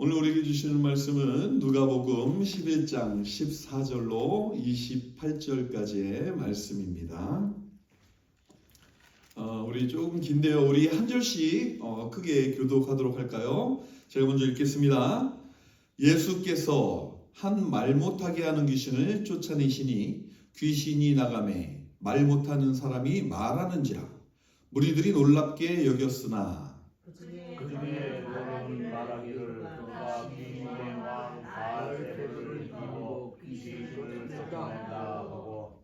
오늘 우리에게 주시는 말씀은 누가복음 11장 14절로 28절까지의 말씀입니다. 우리 조금 긴데요. 우리 한 절씩 크게 교독하도록 할까요? 제가 먼저 읽겠습니다. 예수께서 한 말 못하게 하는 귀신을 쫓아내시니 귀신이 나가매 말 못하는 사람이 말하는지라 무리들이 놀랍게 여겼으나 그중에 너는 말하기를 그가 귀신의 왕 바알세불을 입어 귀신을 쫓아낸다 하고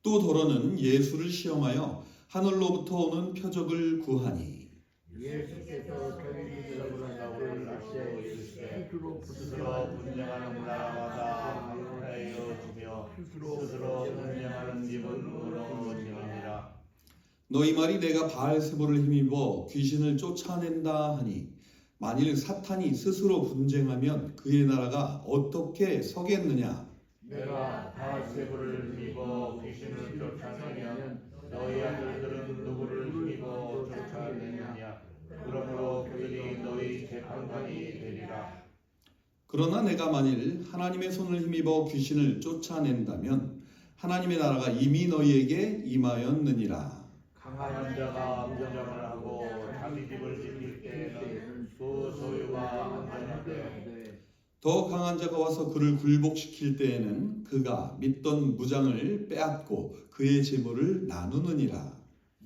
또 더러는 예수를 시험하여 하늘로부터 오는 표적을 구하니 예수께서 천리적으로 나를 낳고 이르시되 스스로 분쟁하는 나라마다 하여 주며 스스로 분쟁하는 입은 무너지느니라. 너희 말이 내가 바알세불을 힘입어 귀신을 쫓아낸다 하니 만일 사탄이 스스로 분쟁하면 그의 나라가 어떻게 서겠느냐? 내가 바알세불을 힘입어 귀신을 쫓아내면 너희 아들들은 누구를 힘입어 쫓아내느냐? 그러므로 그들이 너희 재판관이 되리라. 그러나 내가 만일 하나님의 손을 힘입어 귀신을 쫓아낸다면 하나님의 나라가 이미 너희에게 임하였느니라. 강한 자가 무장을 하고 자기 집을 지킬 때에는 그 소유가 안전하되 더 강한 자가 와서 그를 굴복시킬 때에는 그가 믿던 무장을 빼앗고 그의 재물을 나누느니라.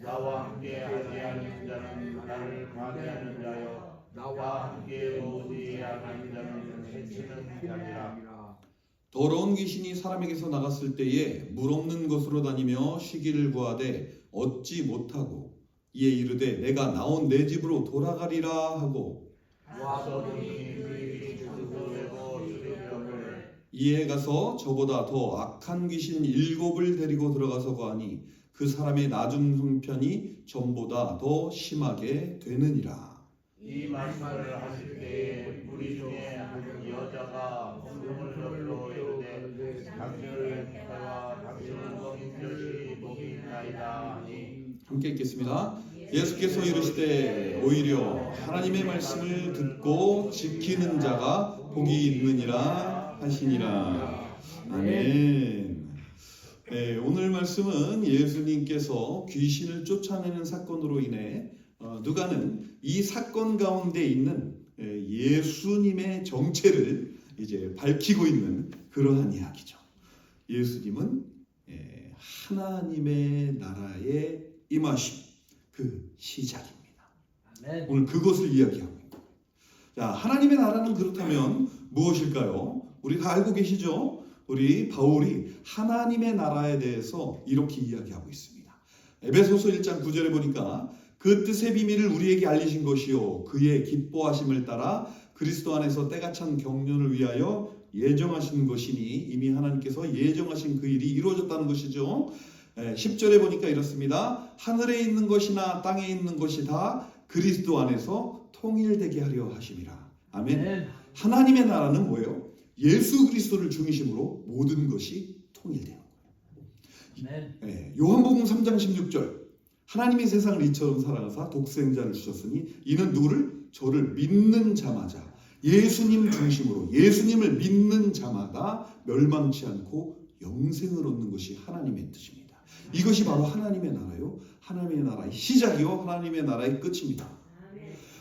나와 함께 하지 않는 자는 나를 관대하는 자요 나와 함께 오지 않는 자는 해치는 자니라. 더러운 귀신이 사람에게서 나갔을 때에 물 없는 곳으로 다니며 쉬기를 구하되 얻지 못하고 이에 이르되 내가 나온 내 집으로 돌아가리라 하고 와서 그들이 주소되고 수리병을 이에 가서 저보다 더 악한 귀신 7을 데리고 들어가서 거하니 그 사람의 나중 형편이 전보다 더 심하게 되느니라. 이 말씀을 하실 때에 우리 중에 한 여자가 성령을 열로 이르되 당신을 따라 당신은 성인들이 복이 있나이다 하니 함께 읽겠습니다. 예수께서 이르시되 오히려 하나님의 말씀을 듣고 지키는 자가 복이 있느니라 하시니라. 아멘. 네, 오늘 말씀은 예수님께서 귀신을 쫓아내는 사건으로 인해 누가는 이 사건 가운데 있는 예수님의 정체를 이제 밝히고 있는 그러한 이야기죠. 예수님은 하나님의 나라에 임하심 그 시작입니다. 아멘. 오늘 그것을 이야기하고 있고, 자, 하나님의 나라는 그렇다면 무엇일까요? 우리 다 알고 계시죠? 우리 바울이 하나님의 나라에 대해서 이렇게 이야기하고 있습니다. 에베소서 1장 9절에 보니까 그 뜻의 비밀을 우리에게 알리신 것이요 그의 기뻐하심을 따라 그리스도 안에서 때가 찬 경륜을 위하여 예정하신 것이니 이미 하나님께서 예정하신 그 일이 이루어졌다는 것이죠. 10절에 보니까 이렇습니다. 하늘에 있는 것이나 땅에 있는 것이 다 그리스도 안에서 통일되게 하려 하심이라. 아멘. 하나님의 나라는 뭐예요? 예수 그리스도를 중심으로 모든 것이 통일되는 거예요. 요한복음 3장 16절 하나님이 세상을 이처럼 사랑하사 독생자를 주셨으니 이는 누구를? 저를 믿는 자마자 예수님 중심으로 예수님을 믿는 자마다 멸망치 않고 영생을 얻는 것이 하나님의 뜻입니다. 이것이 바로 하나님의 나라요. 하나님의 나라의 시작이요. 하나님의 나라의 끝입니다.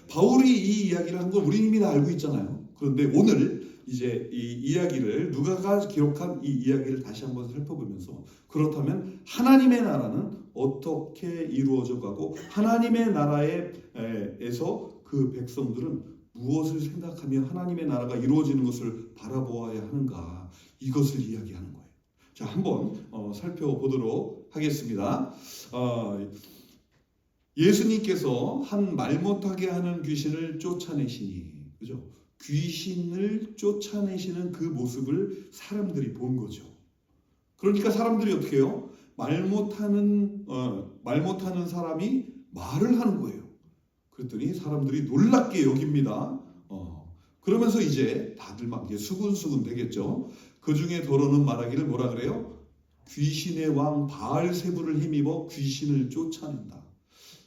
바울이 이 이야기를 한 걸 우리는 이미 다 알고 있잖아요. 그런데 오늘 이제 이 이야기를 누가가 기록한 이 이야기를 다시 한번 살펴보면서 그렇다면 하나님의 나라는 어떻게 이루어져 가고 하나님의 나라에서 그 백성들은 무엇을 생각하며 하나님의 나라가 이루어지는 것을 바라보아야 하는가 이것을 이야기하는 거예요. 자, 한번 살펴보도록 하겠습니다. 예수님께서 한 말 못하게 하는 귀신을 쫓아내시니 그죠? 귀신을 쫓아내시는 그 모습을 사람들이 본 거죠. 그러니까 사람들이 어떻게 해요? 말 못하는 사람이 말을 하는 거예요. 그랬더니 사람들이 놀랍게 여깁니다. 그러면서 이제 다들 막 이제 수군수군 되겠죠. 그 중에 더러는 말하기를 뭐라 그래요? 귀신의 왕 바알세불을 힘입어 귀신을 쫓아낸다.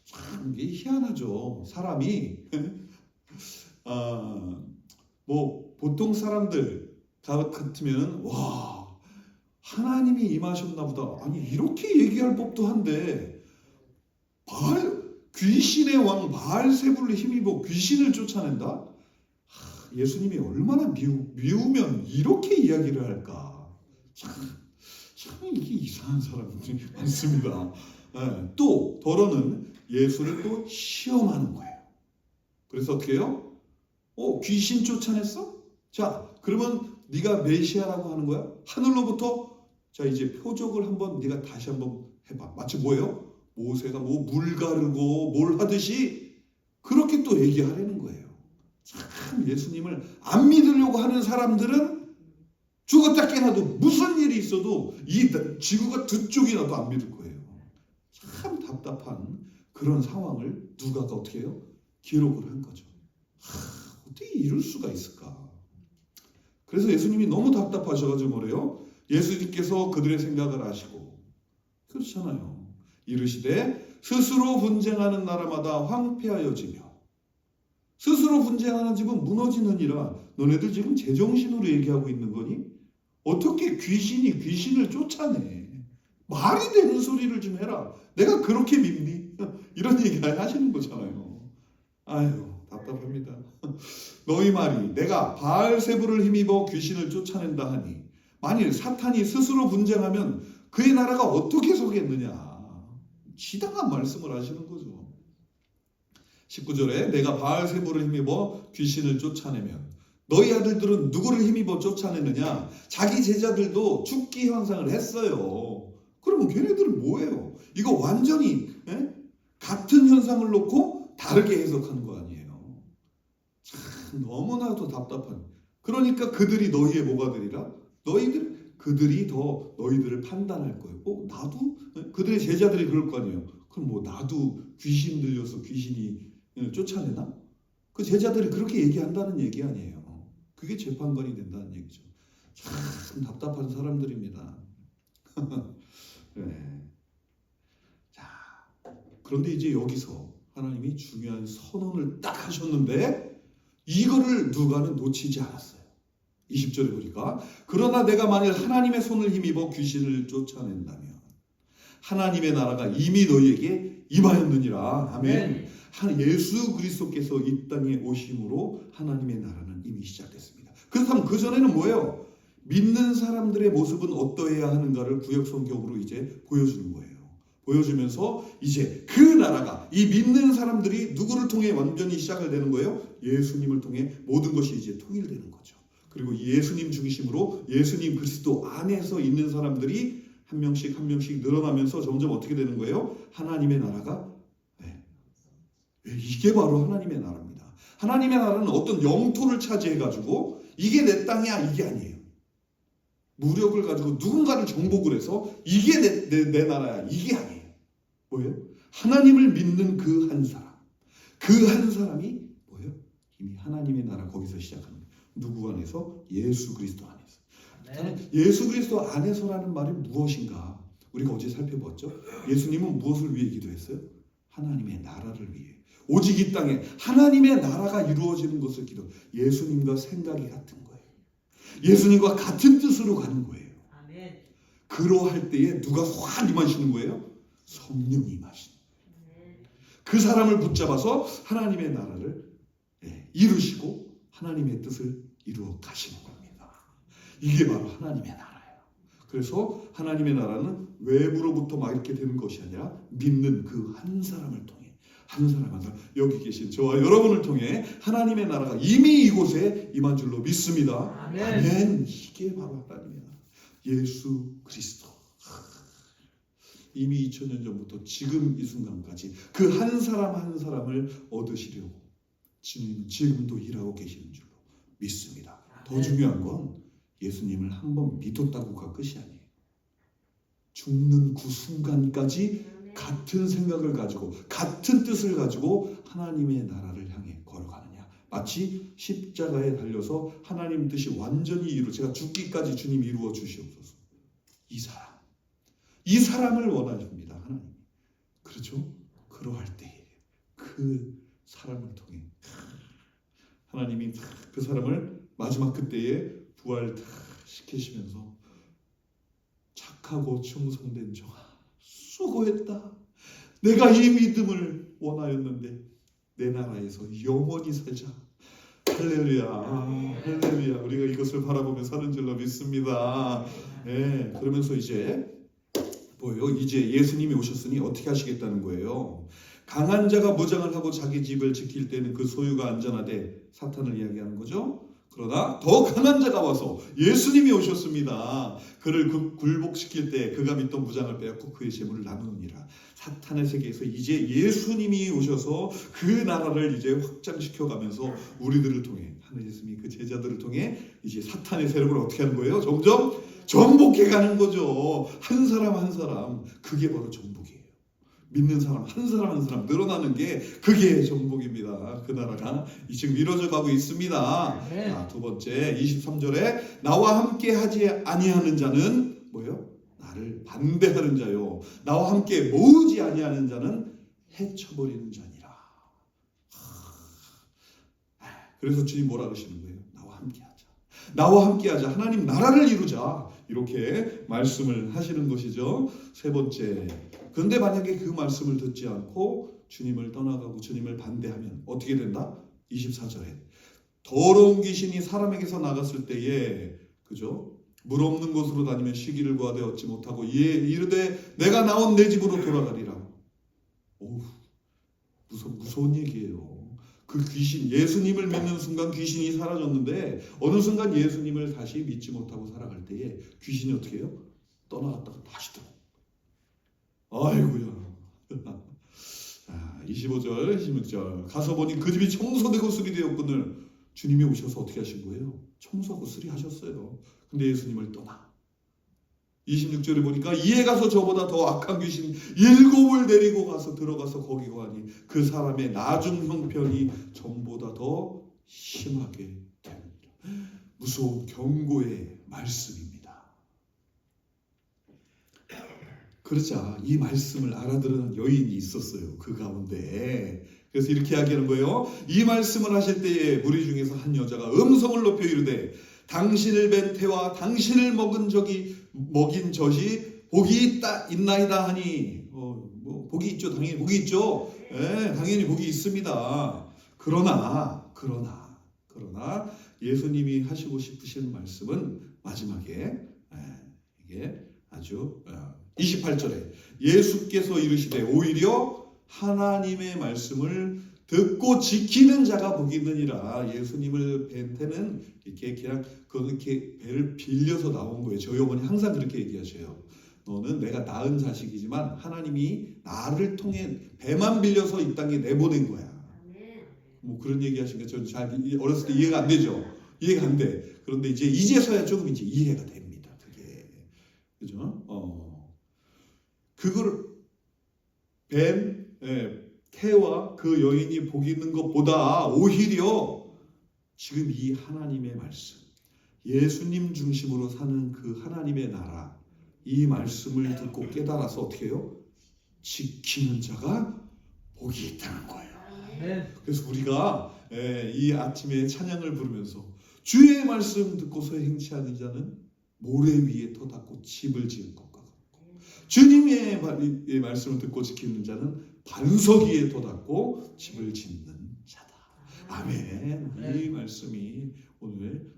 참 이게 희한하죠. 사람이 뭐 보통 사람들 같으면 와 하나님이 임하셨나 보다. 아니 이렇게 얘기할 법도 한데 귀신의 왕 바알세불을 힘입어 귀신을 쫓아낸다? 예수님이 얼마나 미우면 이렇게 이야기를 할까? 참 이게 이상한 사람들이 많습니다. 네, 또 더러는 예수를 또 시험하는 거예요. 그래서 어떻게 해요? 귀신 쫓아냈어? 자, 그러면 네가 메시아라고 하는 거야? 하늘로부터 자 이제 표적을 한번 네가 다시 한번 해봐. 마치 뭐예요? 모세가 뭐 물 가르고 뭘 하듯이 그렇게 또 얘기하려는 거예요. 참 예수님을 안 믿으려고 하는 사람들은 죽었다 깨나도 무슨 일이 있어도 이 지구가 두 쪽이 나도 안 믿을 거예요. 참 답답한 그런 상황을 누가가 어떻게 해요? 기록을 한 거죠. 어떻게 이럴 수가 있을까? 그래서 예수님이 너무 답답하셔가지고 뭐래요? 예수님께서 그들의 생각을 아시고 그렇잖아요. 이르시되 스스로 분쟁하는 나라마다 황폐하여지며 스스로 분쟁하는 집은 무너지느니라. 너네들 지금 제정신으로 얘기하고 있는 거니? 어떻게 귀신이 귀신을 쫓아내? 말이 되는 소리를 좀 해라. 내가 그렇게 믿니? 이런 얘기 하시는 거잖아요. 아유 답답합니다. 너희 말이 내가 바알세불을 힘입어 귀신을 쫓아낸다 하니 만일 사탄이 스스로 분쟁하면 그의 나라가 어떻게 서겠느냐. 지당한 말씀을 하시는 거죠. 19절에 내가 바알세불을 힘입어 귀신을 쫓아내면 너희 아들들은 누구를 힘입어 쫓아내느냐. 자기 제자들도 죽기 현상을 했어요. 그러면 걔네들은 뭐예요? 이거 완전히 같은 현상을 놓고 다르게 해석하는 거 아니에요. 참 너무나도 답답한. 그러니까 그들이 너희의 뭐가 되리라? 그들이 더 너희들을 판단할 거예요. 나도? 그들의 제자들이 그럴 거 아니에요. 그럼 뭐 나도 귀신 들려서 귀신이 쫓아내나? 그 제자들이 그렇게 얘기한다는 얘기 아니에요. 그게 재판관이 된다는 얘기죠. 참 답답한 사람들입니다. 네. 자, 그런데 이제 여기서 하나님이 중요한 선언을 딱 하셨는데 이거를 누가는 놓치지 않았어요. 20절에 보니까 그러나 내가 만일 하나님의 손을 힘입어 귀신을 쫓아낸다면 하나님의 나라가 이미 너희에게 임하였느니라. 아멘. 예수 그리스도께서 이 땅에 오심으로 하나님의 나라는 이미 시작됐습니다. 그렇다면 그 전에는 뭐예요? 믿는 사람들의 모습은 어떠해야 하는가를 구약 성경으로 이제 보여주는 거예요. 보여주면서 이제 그 나라가 이 믿는 사람들이 누구를 통해 완전히 시작을 되는 거예요? 예수님을 통해 모든 것이 이제 통일되는 거죠. 그리고 예수님 중심으로 예수님 그리스도 안에서 있는 사람들이 한 명씩 한 명씩 늘어나면서 점점 어떻게 되는 거예요? 하나님의 나라가 이게 바로 하나님의 나라입니다. 하나님의 나라는 어떤 영토를 차지해가지고 이게 내 땅이야 이게 아니에요. 무력을 가지고 누군가를 정복을 해서 이게 내 나라야 이게 아니에요. 뭐예요? 하나님을 믿는 그 한 사람. 그 한 사람이 뭐예요? 이미 하나님의 나라 거기서 시작하는 거예요. 누구 안에서? 예수 그리스도 안에서. 네. 예수 그리스도 안에서라는 말이 무엇인가? 우리가 어제 살펴봤죠. 예수님은 무엇을 위해 기도했어요? 하나님의 나라를 위해. 오직 이 땅에 하나님의 나라가 이루어지는 것을 기도. 예수님과 생각이 같은 거예요. 예수님과 같은 뜻으로 가는 거예요. 아멘. 그러할 때에 누가 확 임하시는 거예요? 성령이 임하시는 거예요. 그 사람을 붙잡아서 하나님의 나라를 이루시고 하나님의 뜻을 이루어 가시는 겁니다. 이게 바로 하나님의 나라예요. 그래서 하나님의 나라는 외부로부터 막 이렇게 되는 것이 아니라 믿는 그 한 사람을 통해 한 사람 한 사람 여기 계신 저와 여러분을 통해 하나님의 나라가 이미 이곳에 임한 줄로 믿습니다. 아멘. 아멘. 이게 바로 하나님의 나라. 예수 그리스도. 이미 2000년 전부터 지금 이 순간까지 그 한 사람 한 사람을 얻으시려고 주님은 지금도 일하고 계시는 줄로 믿습니다. 더 중요한 건 예수님을 한번 믿었다고가 끝이 아니에요. 죽는 그 순간까지 같은 생각을 가지고 같은 뜻을 가지고 하나님의 나라를 향해 걸어가느냐. 마치 십자가에 달려서 하나님 뜻이 완전히 제가 죽기까지 주님 이루어 주시옵소서. 이 사람을 원하십니다. 하나님. 그렇죠? 그러할 때 그 사람을 통해 하나님이 그 사람을 마지막 그때에 부활 시키시면서 착하고 충성된 종아 수고했다. 내가 이 믿음을 원하였는데 내 나라에서 영원히 살자. 할렐루야, 할렐루야. 우리가 이것을 바라보며 사는 줄로 믿습니다. 네, 그러면서 이제 뭐예요? 이제 예수님이 오셨으니 어떻게 하시겠다는 거예요? 강한 자가 무장을 하고 자기 집을 지킬 때는 그 소유가 안전하되 사탄을 이야기하는 거죠. 그러나 더 강한 자가 와서 예수님이 오셨습니다. 그를 굴복시킬 때 그가 믿던 무장을 빼앗고 그의 재물을 나누느니라. 사탄의 세계에서 이제 예수님이 오셔서 그 나라를 이제 확장시켜가면서 우리들을 통해 하늘 예수님이 그 제자들을 통해 이제 사탄의 세력을 어떻게 하는 거예요? 점점 정복해가는 거죠. 한 사람 한 사람. 그게 바로 정복이에요. 믿는 사람 한 사람 한 사람 늘어나는 게 그게 정복입니다. 그 나라가 지금 이루어져 가고 있습니다. 자, 두 번째 23절에 나와 함께 하지 아니하는 자는 뭐예요? 나를 반대하는 자요. 나와 함께 모으지 아니하는 자는 해쳐버리는 자니라. 그래서 주님 뭐라 그러시는 거예요? 나와 함께 하자. 나와 함께 하자. 하나님 나라를 이루자. 이렇게 말씀을 하시는 것이죠. 세 번째. 그런데 만약에 그 말씀을 듣지 않고 주님을 떠나가고 주님을 반대하면 어떻게 된다? 24절에 더러운 귀신이 사람에게서 나갔을 때에 그죠? 물 없는 곳으로 다니면 쉬기를 구하되 얻지 못하고 이르되 내가 나온 내 집으로 돌아가리라. 오, 무서운 얘기예요. 그 귀신, 예수님을 믿는 순간 귀신이 사라졌는데 어느 순간 예수님을 다시 믿지 못하고 살아갈 때에 귀신이 어떻게 해요? 떠나갔다가 다시 들어. 아이고야. 25절, 26절 가서 보니 그 집이 청소되고 수리되었거늘 주님이 오셔서 어떻게 하신 거예요? 청소하고 수리하셨어요. 근데 예수님을 떠나. 26절에 보니까 이에 가서 저보다 더 악한 귀신 7을 데리고 가서 들어가서 거기 가니 그 사람의 나중 형편이 전보다 더 심하게 됩니다. 무서운 경고의 말씀입니다. 그러자 이 말씀을 알아들은 여인이 있었어요. 그 가운데. 그래서 이렇게 이야기하는 거예요. 이 말씀을 하실 때에 무리 중에서 한 여자가 음성을 높여 이르되 당신을 뵌 태와 당신을 먹인 젖이 복이 있나이다 하니 뭐 복이 있죠. 당연히 복이 있죠. 네, 당연히 복이 있습니다. 그러나 예수님이 하시고 싶으신 말씀은 마지막에 이게 아주 28절에 예수께서 이르시되 오히려 하나님의 말씀을 듣고 지키는 자가 복이 있느니라. 예수님을 뵌 때는 이렇게 그냥 그렇게 배를 빌려서 나온 거예요. 저희 어머니 항상 그렇게 얘기하셔요. 너는 내가 낳은 자식이지만 하나님이 나를 통해 배만 빌려서 이 땅에 내보낸 거야. 뭐 그런 얘기 하시니까 저는 잘 어렸을 때 이해가 안 되죠. 이해가 안 돼. 그런데 이제서야 조금 이제 이해가 됩니다. 그게 그죠? 그걸 뱀 태와 그 여인이 복이 있는 것보다 오히려 지금 이 하나님의 말씀, 예수님 중심으로 사는 그 하나님의 나라, 이 말씀을 듣고 깨달아서 어떻게 해요? 지키는 자가 복이 있다는 거예요. 그래서 우리가 이 아침에 찬양을 부르면서 주의 말씀 듣고서 행치 않은 자는 모래 위에 터닫고 집을 지은 것과 같고 주님의 말씀을 듣고 지키는 자는 반석 위에 돋았고 집을 짓는 자다. 아멘. 이 말씀이 오늘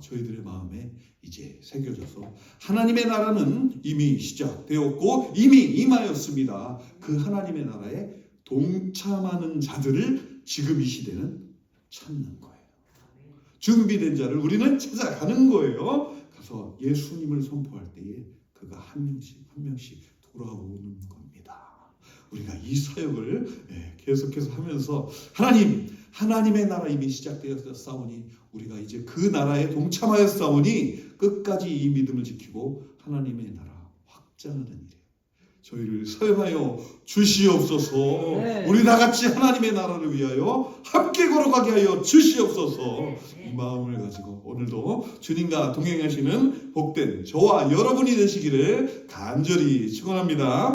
저희들의 마음에 이제 새겨져서 하나님의 나라는 이미 시작되었고 이미 임하였습니다. 그 하나님의 나라에 동참하는 자들을 지금 이 시대는 찾는 거예요. 준비된 자를 우리는 찾아가는 거예요. 가서 예수님을 선포할 때에 그가 한 명씩 돌아오는 겁니다. 우리가 이 사역을 계속해서 하면서 하나님의 나라 이미 시작되었사오니 우리가 이제 그 나라에 동참하였사오니 끝까지 이 믿음을 지키고 하나님의 나라 확장하는 일이에요. 저희를 사용하여 주시옵소서. 우리 나같이 하나님의 나라를 위하여 함께 걸어가게 하여 주시옵소서. 이 마음을 가지고 오늘도 주님과 동행하시는 복된 저와 여러분이 되시기를 간절히 축원합니다.